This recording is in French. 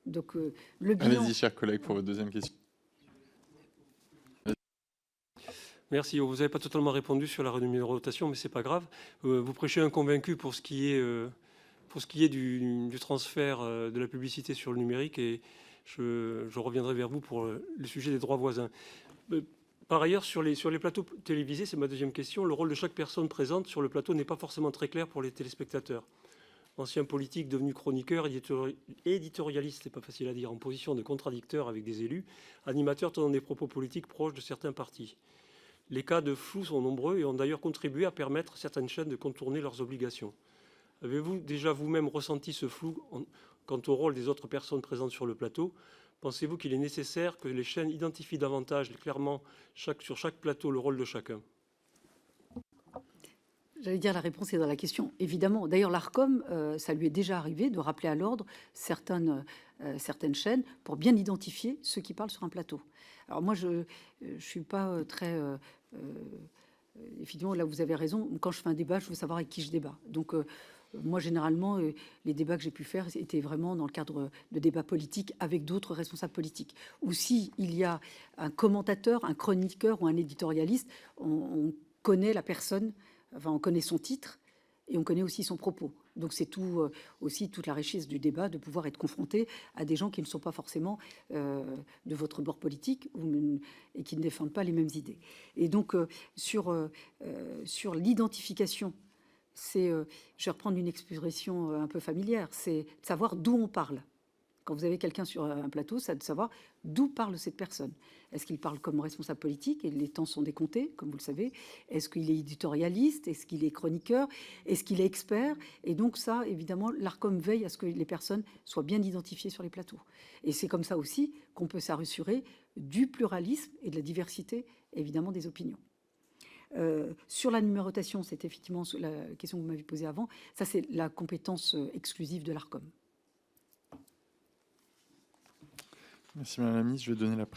Donc le bilan... Allez-y, chers collègues, pour votre deuxième question. Merci. Vous n'avez pas totalement répondu sur la renumérotation, mais c'est pas grave. Vous prêchez un convaincu pour ce qui est du transfert de la publicité sur le numérique, et je reviendrai vers vous pour le sujet des droits voisins. Par ailleurs, sur les plateaux télévisés, c'est ma deuxième question, le rôle de chaque personne présente sur le plateau n'est pas forcément très clair pour les téléspectateurs. Ancien politique devenu chroniqueur, éditorialiste, c'est pas facile à dire, en position de contradicteur avec des élus, animateur tenant des propos politiques proches de certains partis. Les cas de flou sont nombreux et ont d'ailleurs contribué à permettre à certaines chaînes de contourner leurs obligations. Avez-vous déjà vous-même ressenti ce flou quant au rôle des autres personnes présentes sur le plateau? Pensez-vous qu'il est nécessaire que les chaînes identifient davantage clairement sur chaque plateau le rôle de chacun? J'allais dire, la réponse est dans la question, évidemment. D'ailleurs, l'Arcom, ça lui est déjà arrivé de rappeler à l'ordre certaines chaînes pour bien identifier ceux qui parlent sur un plateau. Alors moi, je suis pas très... effectivement, là, vous avez raison. Quand je fais un débat, je veux savoir avec qui je débat. Donc, moi, généralement, les débats que j'ai pu faire étaient vraiment dans le cadre de débats politiques avec d'autres responsables politiques. Ou si il y a un commentateur, un chroniqueur ou un éditorialiste, on connaît la personne. Enfin, on connaît son titre et on connaît aussi son propos. Donc c'est tout, aussi toute la richesse du débat de pouvoir être confronté à des gens qui ne sont pas forcément de votre bord politique et qui ne défendent pas les mêmes idées. Et donc sur l'identification, je vais reprendre une expression un peu familière, c'est de savoir d'où on parle. Quand vous avez quelqu'un sur un plateau, c'est de savoir d'où parle cette personne. Est-ce qu'il parle comme responsable politique, et les temps sont décomptés, comme vous le savez? Est-ce qu'il est éditorialiste? Est-ce qu'il est chroniqueur? Est-ce qu'il est expert? Et donc ça, évidemment, l'Arcom veille à ce que les personnes soient bien identifiées sur les plateaux. Et c'est comme ça aussi qu'on peut s'assurer du pluralisme et de la diversité, évidemment, des opinions. Sur la numérotation, c'est effectivement la question que vous m'avez posée avant. Ça, c'est la compétence exclusive de l'Arcom. Merci Madame la Ministre. Je vais donner la